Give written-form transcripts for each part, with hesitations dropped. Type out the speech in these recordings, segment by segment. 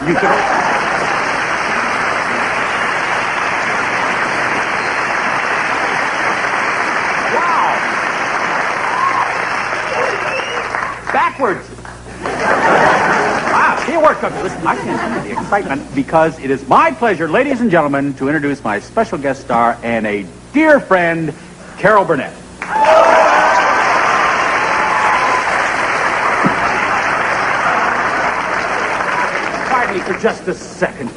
You can... Backwards. Wow, see, it worked. Listen, I can't handle the excitement because it is my pleasure, ladies and gentlemen, to introduce my special guest star and a dear friend, Carol Burnett. Pardon me for just a second.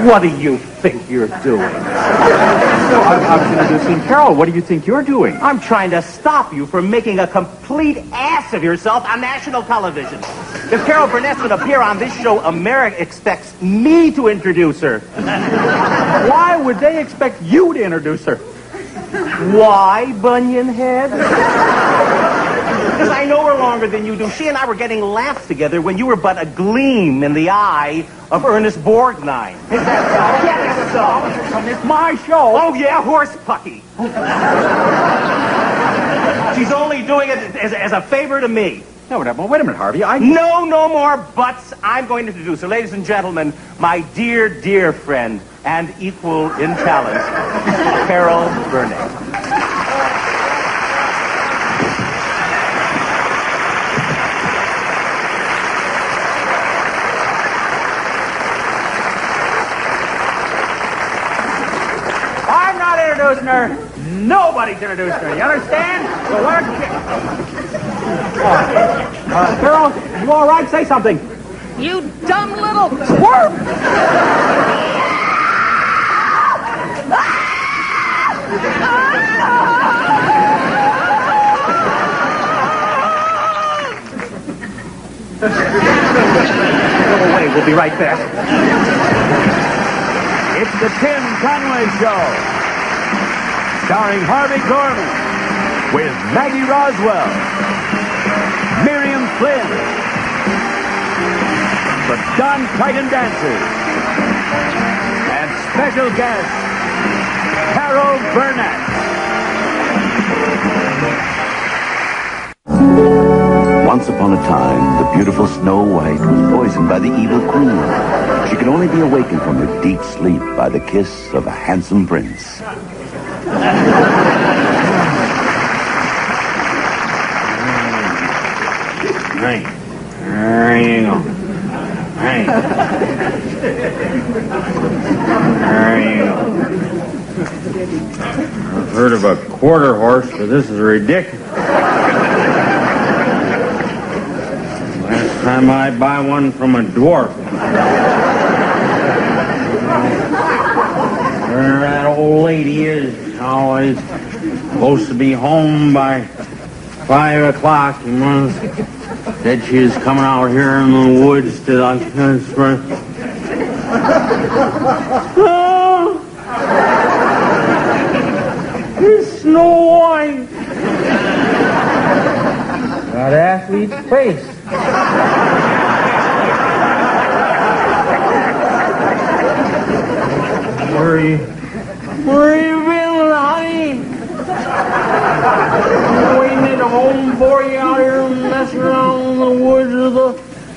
What do you think you're doing? I was introducing Carol. What do you think you're doing? I'm trying to stop you from making a complete ass of yourself on national television. If Carol Burnett's going to appear on this show, America expects me to introduce her. Why would they expect you to introduce her? Why, Bunyan Head? Because I know her longer than you do. She and I were getting laughs together when you were but a gleam in the eye of Ernest Borgnine. Is that so? Yes, so. It's my show. Oh, yeah, horse pucky. She's only doing it as a favor to me. No, well, wait a minute, Harvey. No more buts. I'm going to introduce her. Ladies and gentlemen, my dear, dear friend and equal in talent, Carol Burnett. Introducing her. Nobody's introducing her. You understand? So where's Carol, you all right? Say something. You dumb little twerp! Go away. We'll be right back. It's the Tim Conway Show. Starring Harvey Gorman, with Maggie Roswell, Miriam Flynn, the Don Crichton Dancers, and special guest, Carol Burnett. Once upon a time, the beautiful Snow White was poisoned by the evil queen. She could only be awakened from her deep sleep by the kiss of a handsome prince. Right. There you go. Right. There you go. I've heard of a quarter horse, but this is ridiculous. Last time I buy one from a dwarf. Where that old lady is always supposed to be home by 5 o'clock. And once said she was coming out here in the woods to it's Snow White. Got athlete's face. Where you been, honey? I'm waiting at home for you out here messing around in the woods with the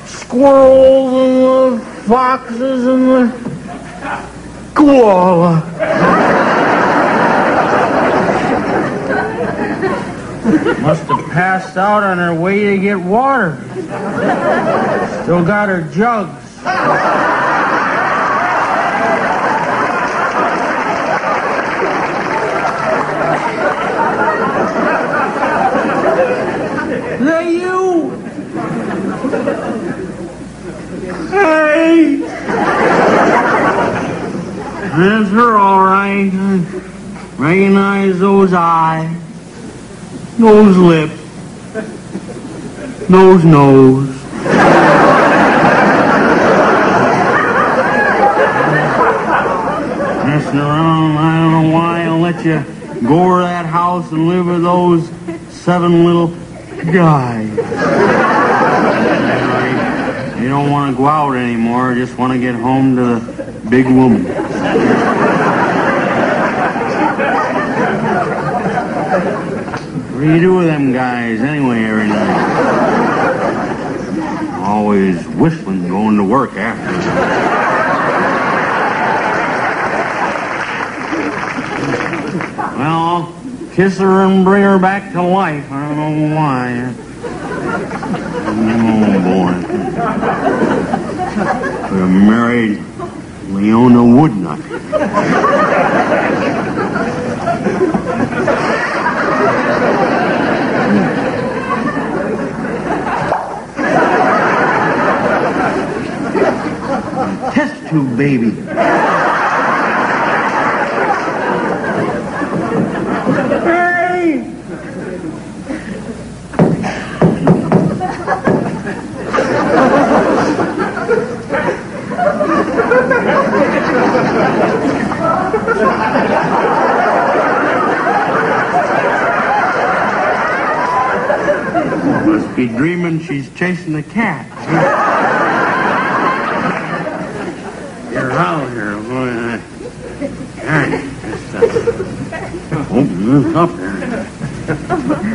squirrels and the foxes and the koala. Must have passed out on her way to get water. Still got her jugs. That you? Hey! That's her, all right. I recognize those eyes, those lips, those nose. Messing around, I don't know why I let you go over that house and live with those 7 little guys. You don't want to go out anymore, just want to get home to the big woman. What do you do with them guys anyway every night? always whistling going to work after. Well, I'll kiss her and bring her back to life. I don't know why. Oh, boy. Could have married Leona Woodnut. Test tube baby. Hey! Must be dreaming she's chasing a cat. You're out here, boy. Open this up there.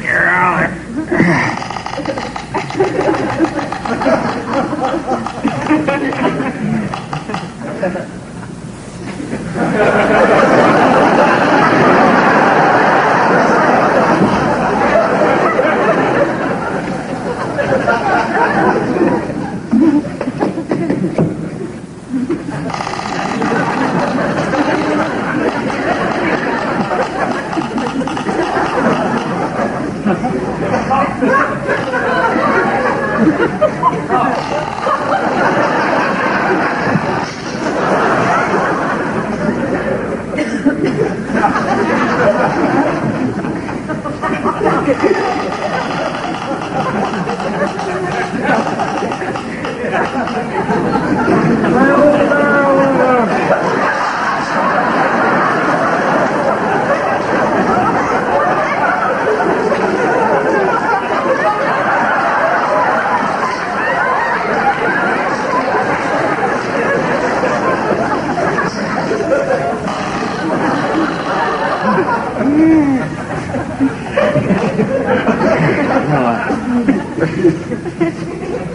You're out here.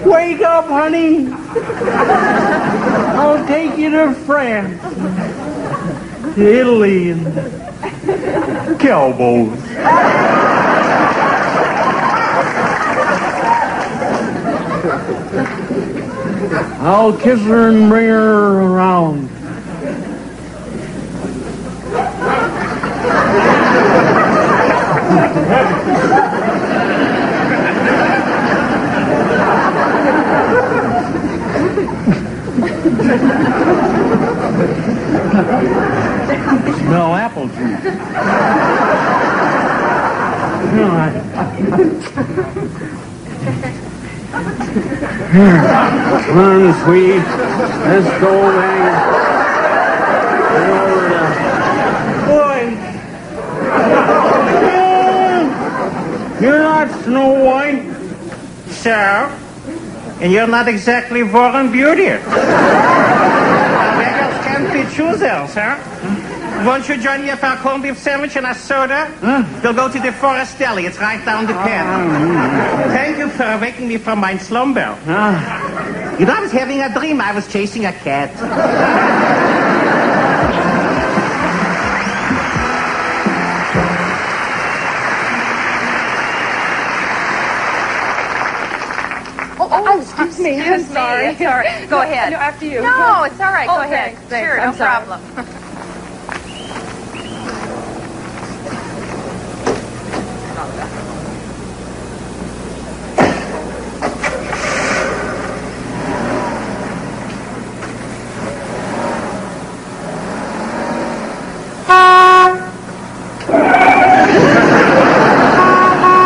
Wake up, honey. I'll take you to France, to Italy, and cowboys. I'll kiss her and bring her around. Smell apple juice. Come on, sweetie. Let's go, man. Boy. You're not Snow White. Sir, and you're not exactly Warren Beauty. Beggars can't be choosers, huh? Won't you join me for a corned beef sandwich and a soda? We'll go to the Forest Deli. It's right down the path. Thank you for waking me from my slumber. You know, I was having a dream. I was chasing a cat. Excuse me. I'm sorry. It's all right. Go ahead. No, after you. No, it's all right. Go ahead. Thanks. Sure, no problem.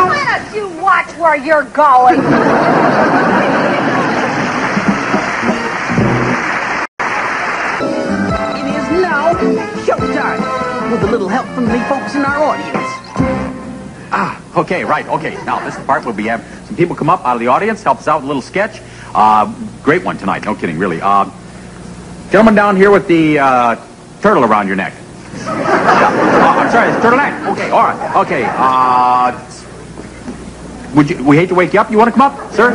Why don't you watch where you're going? Showtime! With a little help from the folks in our audience. Okay, right, okay. Now, this is the part where we have some people come up out of the audience, help us out with a little sketch. Great one tonight, no kidding, really. Gentleman down here with the turtle around your neck. I'm sorry, it's turtleneck. Okay, all right, okay. We hate to wake you up. You want to come up, sir?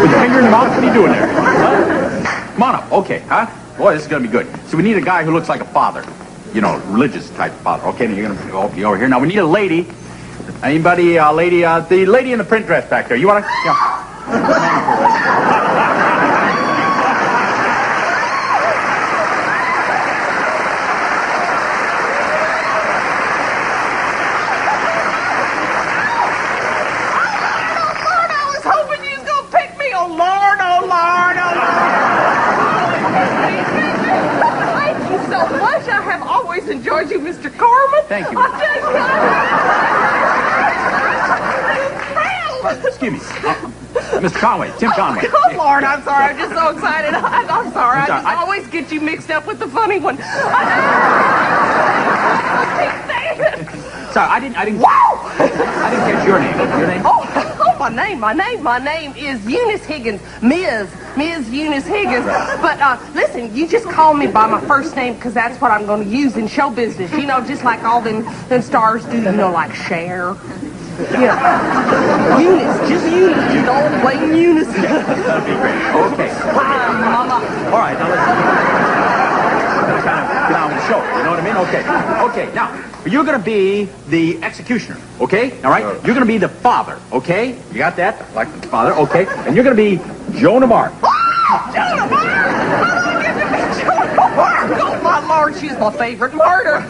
With your finger in your mouth? What are you doing there? Huh? Come on up. Okay, huh? Boy, this is going to be good. So we need a guy who looks like a father. You know, religious type father. Okay, now you're going to be over here. Now we need a lady. Anybody, lady, the lady in the print dress back there. You want to? Yeah. Enjoyed you, Mr. Corman. Thank you. Excuse me. Mr. Conway, Tim Conway. Oh, Lord, I'm sorry. I'm just so excited. I'm sorry. I just always get you mixed up with the funny one. Sorry, I didn't. Wow! I didn't catch your name. Your name? Oh, my name is Eunice Higgins. Ms. Eunice Higgins. But, listen, you just call me by my first name because that's what I'm going to use in show business. You know, just like all them stars do, you know, like Cher. You know, Eunice, just Eunice. You know, plain Eunice. That'd be great. Okay. Hi, Mama. All right, now let's kind of get on with the show. You know what I mean? Okay. Okay, now, you're going to be the executioner, okay? All right? You're going to be the father, okay? You got that? Like the father, okay? And you're going to be Joan of Arc. Joan of Arc! Oh, my Lord, she's my favorite martyr. Okay,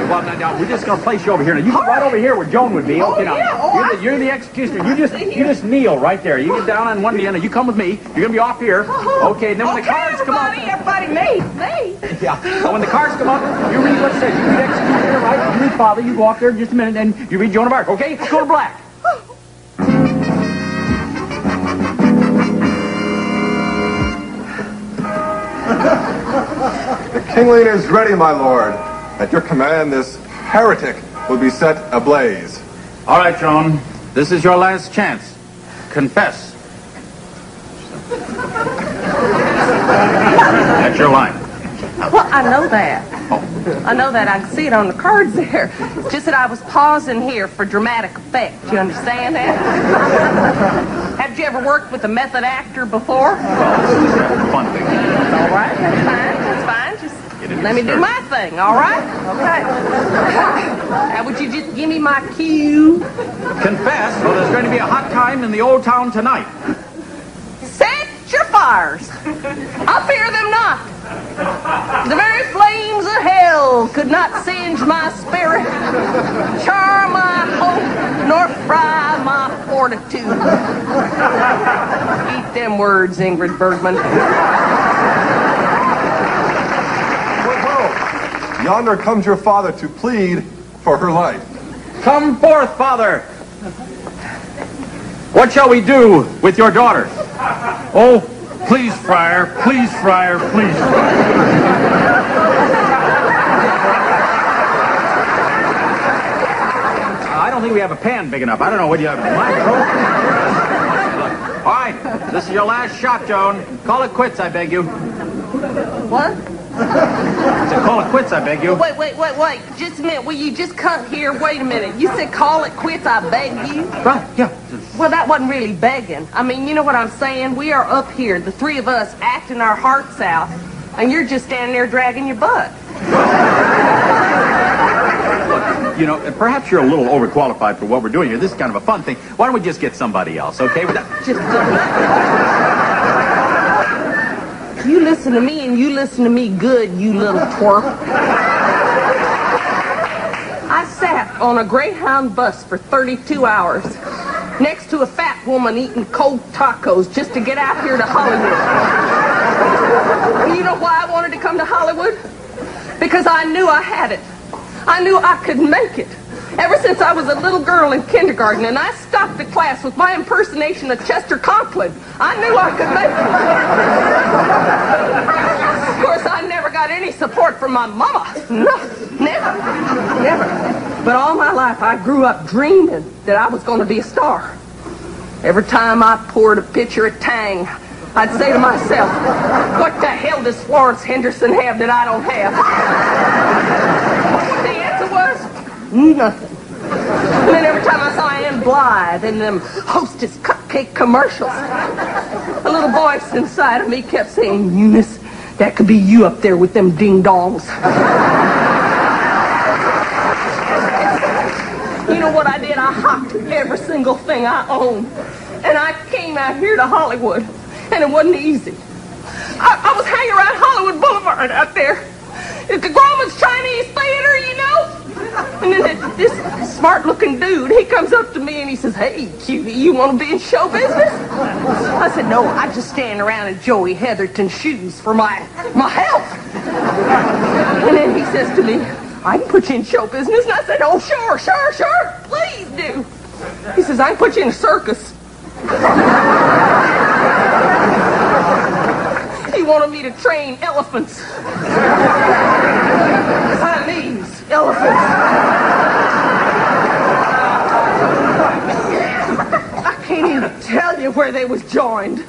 well, now, we're just going to place you over here. Now, you go right over here where Joan would be. Okay, now, you're the executioner. You just kneel right there. You get down on one knee, and you come with me. You're going to be off here. Okay, and then when the cards come up... Everybody, me. Yeah, so when the cards come up, you read what it says. You read executioner, right? You read father. You go off there in just a minute, and you read Joan of Arc, okay? Let's go to black. The kingling is ready, my lord. At your command, this heretic will be set ablaze. All right, Joan. This is your last chance. Confess. That's your line. Well, I know that. I know that. I can see it on the cards there. It's just that I was pausing here for dramatic effect. You understand that? Have you ever worked with a method actor before? Well, this is a fun thing. All right, that's fine. That's fine. Just let me do my thing, all right? Okay. Now, would you just give me my cue? Confess. Well, there's going to be a hot time in the old town tonight. Set your fires. I fear them not. The very flames of hell could not singe my spirit, char my hope, nor fry my fortitude. Eat them words, Ingrid Bergman. Whoa. Yonder comes your father to plead for her life. Come forth, father. What shall we do with your daughter? Oh, please, Friar, please, Friar, please, Friar. I don't think we have a pan big enough. I don't know what you have. Look. All right, this is your last shot, Joan. Call it quits, I beg you. What? I said, call it quits, I beg you. Wait. Just a minute. Will you just cut here? Wait a minute. You said call it quits, I beg you? Right, yeah. Well, that wasn't really begging. I mean, you know what I'm saying? We are up here, the three of us, acting our hearts out, and you're just standing there dragging your butt. Look, you know, perhaps you're a little overqualified for what we're doing here. This is kind of a fun thing. Why don't we just get somebody else, okay? You listen to me, and you listen to me good, you little twerp. I sat on a Greyhound bus for 32 hours next to a fat woman eating cold tacos just to get out here to Hollywood. And you know why I wanted to come to Hollywood? Because I knew I had it. I knew I could make it. Ever since I was a little girl in kindergarten and I stopped the class with my impersonation of Chester Conklin, I knew I could make it. Of course, I never got any support from my mama. No, never. But all my life, I grew up dreaming that I was going to be a star. Every time I poured a pitcher of Tang, I'd say to myself, what the hell does Florence Henderson have that I don't have? The answer was, nothing. And then every time I saw Blythe in them Hostess cupcake commercials. A little voice inside of me kept saying, Eunice, that could be you up there with them ding-dongs. You know what I did? I hocked every single thing I owned. And I came out here to Hollywood. And it wasn't easy. I was hanging around Hollywood Boulevard out there at the Grauman's Chinese Theater, you know. And then this smart-looking dude, he comes up to me and he says, hey, cutie, you want to be in show business? I said, no, I just stand around in Joey Heatherton's shoes for my health. And then he says to me, I can put you in show business. And I said, oh, sure, please do. He says, I can put you in a circus. He wanted me to train elephants. Siamese elephants. I can't even tell you where they was joined.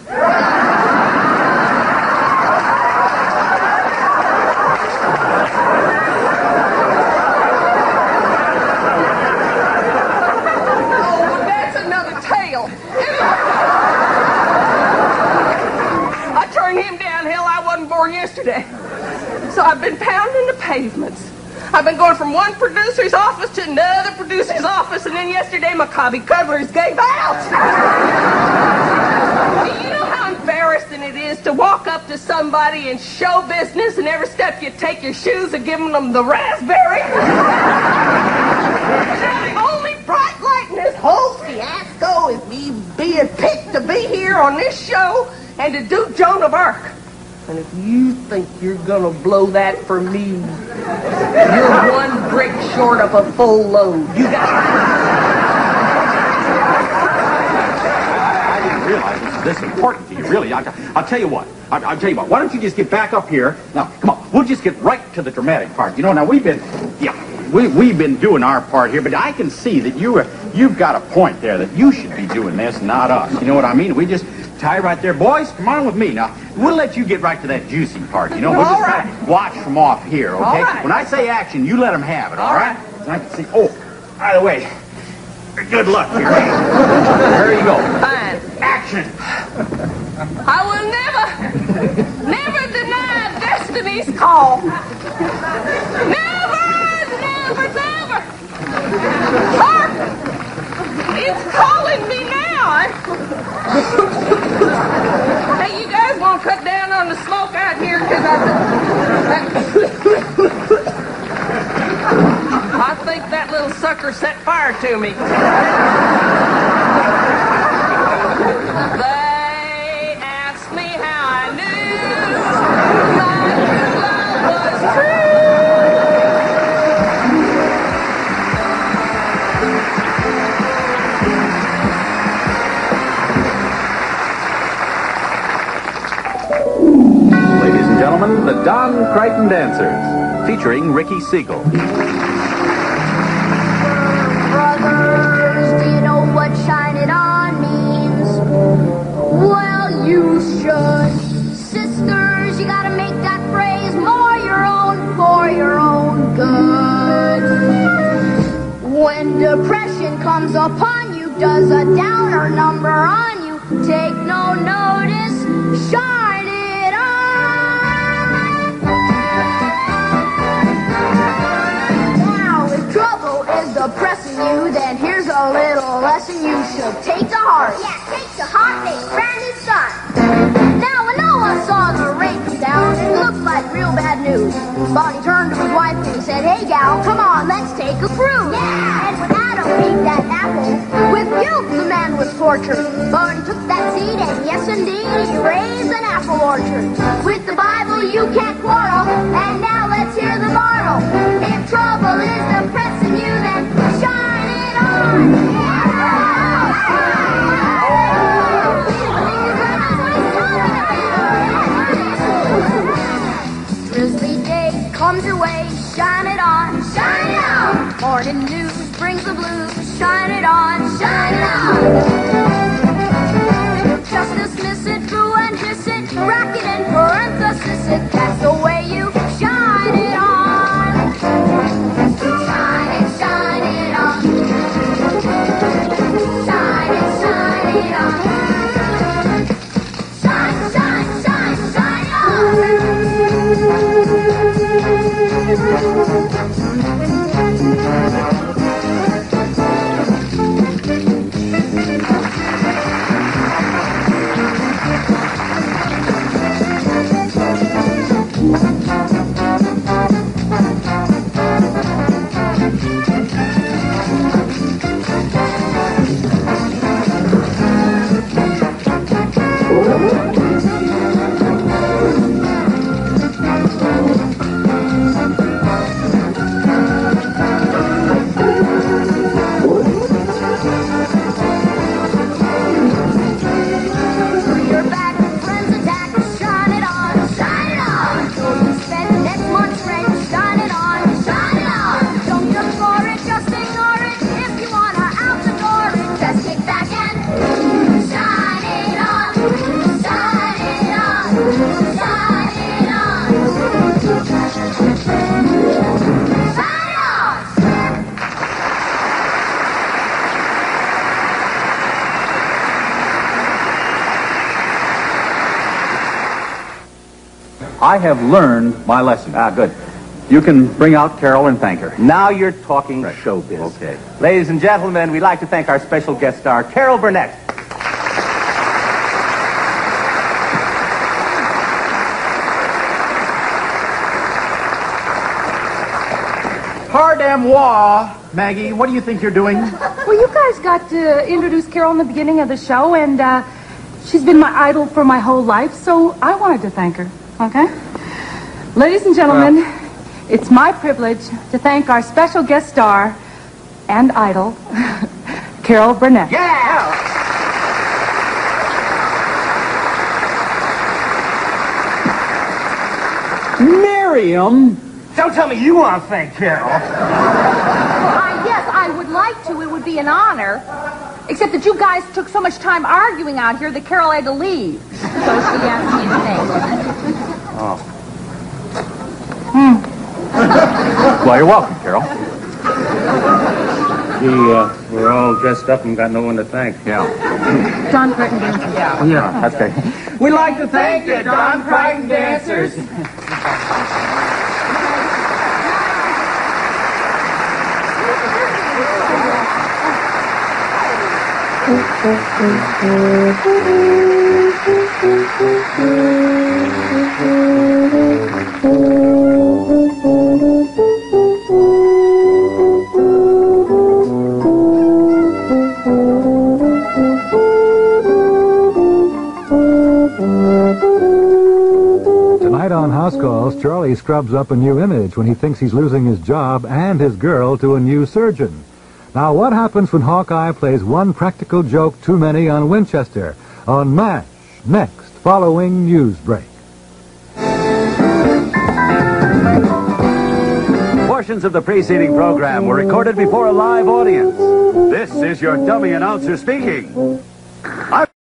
Yesterday. So I've been pounding the pavements. I've been going from one producer's office to another producer's office, and then yesterday my cobby cuddlers gave out. Do you know how embarrassing it is to walk up to somebody in show business and every step you take your shoes are giving them the raspberry? The only bright light in this whole fiasco is me being picked to be here on this show and to do Joan of Arc. And if you think you're gonna blow that for me, you're one brick short of a full load. You got I didn't realize this is this important to you, really. I'll tell you what. I'll tell you what. Why don't you just get back up here? Now, come on. We'll just get right to the dramatic part. You know, now we've been doing our part here, but I can see that you've got a point there that you should be doing this, not us. You know what I mean? We just tie right there. Boys, come on with me. Now, we'll let you get right to that juicy part, you know? We'll just kind of watch from off here, okay? All right. When I say action, you let them have it, all right? So I can see. Oh, by the way, good luck here. There you go. Fine. Action. I will never deny destiny's call. Never. Hark! It's calling me now. Hey, you guys want to cut down on the smoke out here? Because I think that little sucker set fire to me. They asked me how I knew my love was true. Ladies and gentlemen, the Don Crichton Dancers, featuring Ricky Siegel. Brothers, do you know what shine it on means? Well, you should. Sisters, you gotta make that phrase more your own for your own good. When depression comes upon you, does a downer number on you, take no notice, shine it on. Now, if trouble is depressing you, then here's a little lesson you should take to heart. Yeah, take to heart, they brand new son. Now, when Noah saw the rain come down, it looked like real bad news. But he turned to his wife and he said, hey gal, come on, let's take a cruise. Yeah. And when Adam ate that apple, with guilt the man was tortured. But he took that seed and yes indeed, he raised an apple orchard. With the Bible you can't quarrel, and now let's hear the moral. If trouble is depressing you, then shine it on. Drizzly day comes your way, shine it on, shine it on. Morning news brings the blues, shine it on, shine it on. Just dismiss it, boo and hiss it, bracket and parenthesis it, that's the way you shine it on. Shine I have learned my lesson. Ah, good. You can bring out Carol and thank her. Now you're talking showbiz. Okay. Ladies and gentlemen, we'd like to thank our special guest star, Carol Burnett. Pardon-moi, Maggie. What do you think you're doing? Well, you guys got to introduce Carol in the beginning of the show, and she's been my idol for my whole life, so I wanted to thank her, okay? Ladies and gentlemen, it's my privilege to thank our special guest star and idol, Carol Burnett. Yeah! Miriam! Don't tell me you want to thank Carol. Yes, I would like to. It would be an honor. Except that you guys took so much time arguing out here that Carol had to leave. So she asked me to thank her. Well, you're welcome, Carol. We're all dressed up and got no one to thank. Yeah. Don Crichton Dancers. Yeah, that's great. We'd like to thank the Don Crichton Dancers. Tonight on House Calls, Charlie scrubs up a new image when he thinks he's losing his job and his girl to a new surgeon. Now, what happens when Hawkeye plays one practical joke too many on Winchester? On MASH, next, following news break. Portions of the preceding program were recorded before a live audience. This is your dummy announcer speaking.